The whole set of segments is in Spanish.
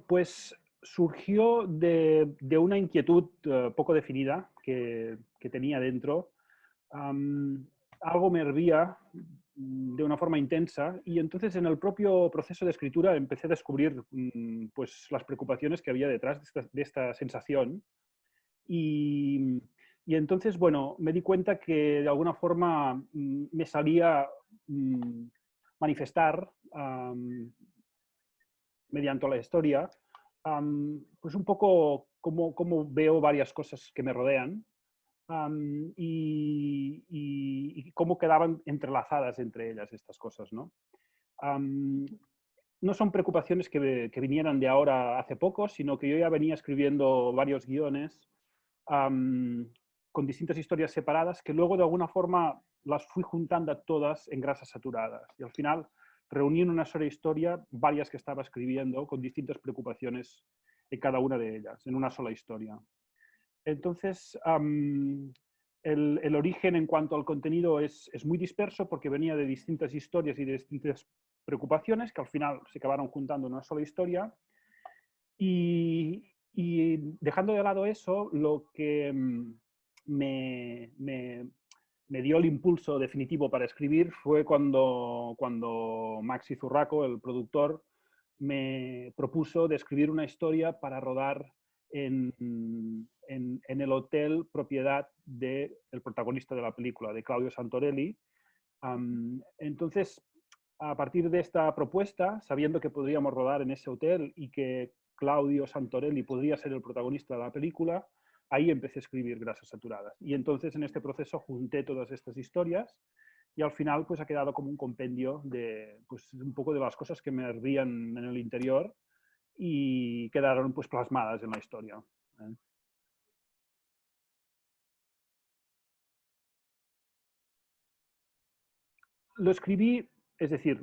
Pues surgió de una inquietud poco definida que tenía dentro. Am, Algo me hervía de una forma intensa y entonces en el propio proceso de escritura empecé a descubrir pues las preocupaciones que había detrás de esta sensación y, y entonces, bueno, me di cuenta que de alguna forma me salía mm, manifestar mediante la historia, pues un poco cómo veo varias cosas que me rodean y cómo quedaban entrelazadas entre ellas estas cosas, ¿no? Am, no son preocupaciones que vinieran de ahora hace poco, sino que yo ya venía escribiendo varios guiones am, con distintas historias separadas que luego de alguna forma las fui juntando todas en grasas saturadas. Y al final reuní en una sola historia varias que estaba escribiendo con distintas preocupaciones en cada una de ellas, en una sola historia. Entonces, el origen en cuanto al contenido es muy disperso porque venía de distintas historias y de distintas preocupaciones que al final se acabaron juntando en una sola historia. Y dejando de lado eso, lo que me, me- me dio el impulso definitivo para escribir fue cuando Maxi Zurraco, el productor, me propuso de escribir una historia para rodar en el hotel propiedad del protagonista de la película, de Claudio Santorelli. Entonces, a partir de esta propuesta, sabiendo que podríamos rodar en ese hotel y que Claudio Santorelli podría ser el protagonista de la película, ahí empecé a escribir Grasas Saturadas. Y entonces en este proceso junté todas estas historias y al final pues ha quedado como un compendio de pues un poco de las cosas que me hervían en el interior y quedaron pues plasmadas en la historia. ¿Eh? Lo escribí, es decir,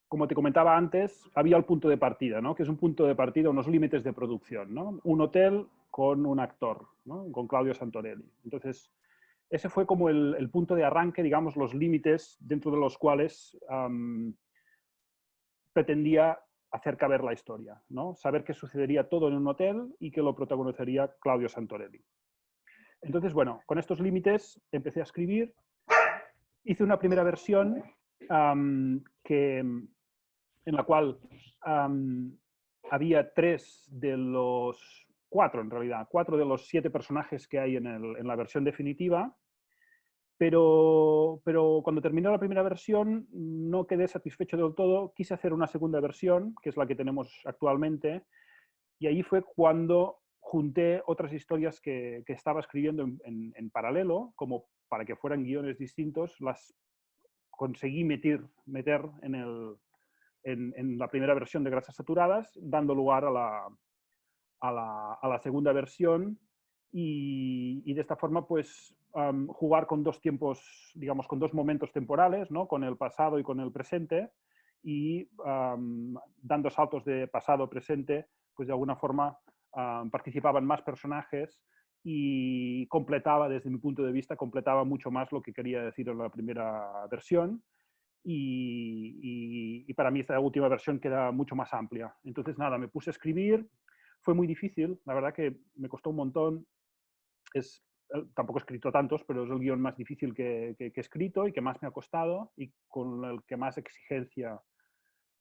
como te comentaba antes, había el punto de partida, ¿no? Que es un punto de partida, unos límites de producción, ¿no? Un hotel con un actor, ¿no? Con Claudio Santorelli. Entonces, ese fue como el punto de arranque, digamos, los límites dentro de los cuales pretendía hacer caber la historia, ¿no? Saber que sucedería todo en un hotel y que lo protagonizaría Claudio Santorelli. Entonces, bueno, con estos límites empecé a escribir, hice una primera versión en la cual um, había cuatro en realidad, cuatro de los 7 personajes que hay en la versión definitiva, pero cuando terminé la primera versión no quedé satisfecho del todo, quise hacer una segunda versión, que es la que tenemos actualmente, y ahí fue cuando junté otras historias que estaba escribiendo en paralelo, como para que fueran guiones distintos, las conseguí meter en la primera versión de Grasas Saturadas, dando lugar a la segunda versión y de esta forma pues jugar con dos tiempos, digamos, con dos momentos temporales, ¿no? Con el pasado y con el presente y dando saltos de pasado a presente, pues de alguna forma participaban más personajes y completaba, desde mi punto de vista, completaba mucho más lo que quería decir en la primera versión y para mí esta última versión queda mucho más amplia. Entonces, nada, me puse a escribir, fue muy difícil, la verdad que me costó un montón, tampoco he escrito tantos, pero es el guión más difícil que he escrito y que más me ha costado y con el que más exigencia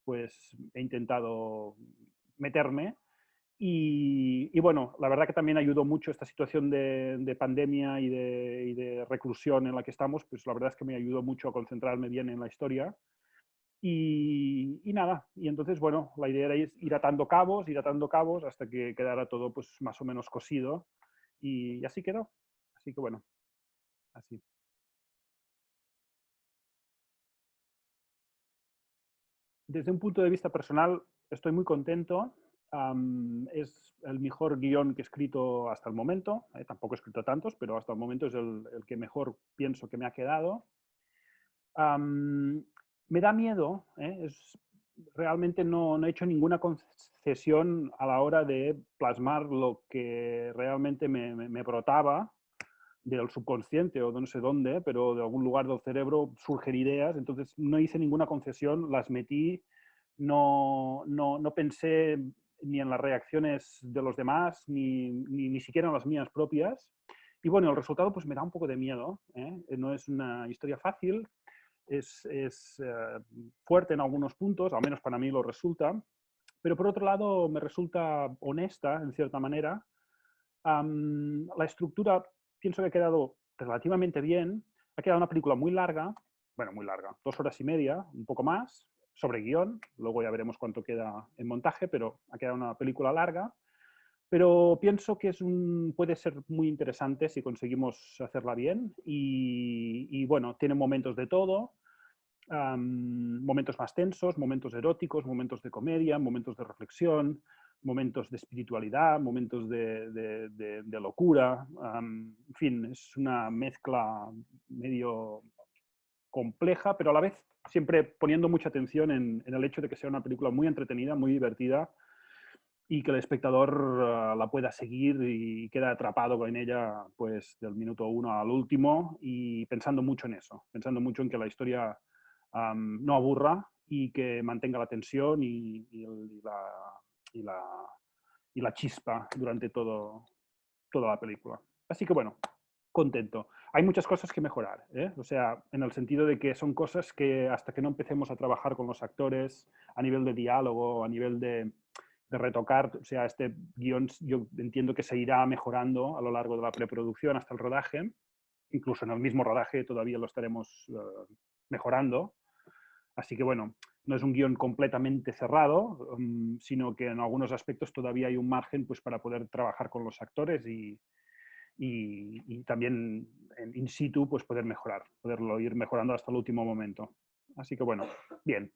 pues he intentado meterme. Y bueno, la verdad que también ayudó mucho esta situación de pandemia y de reclusión en la que estamos, pues la verdad es que me ayudó mucho a concentrarme bien en la historia. Y nada, y entonces, bueno, la idea era ir atando cabos hasta que quedara todo pues más o menos cosido y así quedó. Así que bueno, así. Desde un punto de vista personal, estoy muy contento. Es el mejor guión que he escrito hasta el momento. Tampoco he escrito tantos, pero hasta el momento es el que mejor pienso que me ha quedado. Me da miedo, realmente no he hecho ninguna concesión a la hora de plasmar lo que realmente me brotaba del subconsciente o de no sé dónde, pero de algún lugar del cerebro surgen ideas, entonces no hice ninguna concesión, las metí, no pensé ni en las reacciones de los demás, ni siquiera en las mías propias. Y bueno, el resultado pues me da un poco de miedo, ¿eh? No es una historia fácil, es fuerte en algunos puntos, al menos para mí lo resulta, pero por otro lado me resulta honesta, en cierta manera. La estructura pienso que ha quedado relativamente bien. Ha quedado una película muy larga, bueno, muy larga, 2 horas y media, un poco más, sobre guión. Luego ya veremos cuánto queda en montaje, pero ha quedado una película larga. Pero pienso que puede ser muy interesante si conseguimos hacerla bien. Y bueno, tiene momentos de todo. Momentos más tensos, momentos eróticos, momentos de comedia, momentos de reflexión, momentos de espiritualidad, momentos de locura. En fin, es una mezcla medio compleja, pero a la vez siempre poniendo mucha atención en el hecho de que sea una película muy entretenida, muy divertida y que el espectador la pueda seguir y queda atrapado en ella pues del minuto 1 al último y pensando mucho en eso, pensando mucho en que la historia no aburra y que mantenga la tensión y la, y la chispa durante toda la película. Así que bueno, contento. Hay muchas cosas que mejorar, ¿eh? O sea, en el sentido de que son cosas que hasta que no empecemos a trabajar con los actores a nivel de diálogo, a nivel de retocar, o sea, este guión yo entiendo que se irá mejorando a lo largo de la preproducción hasta el rodaje, incluso en el mismo rodaje todavía lo estaremos mejorando. Así que bueno, no es un guión completamente cerrado, sino que en algunos aspectos todavía hay un margen pues, para poder trabajar con los actores y también in situ pues, poder mejorar, poderlo ir mejorando hasta el último momento. Así que bueno, bien.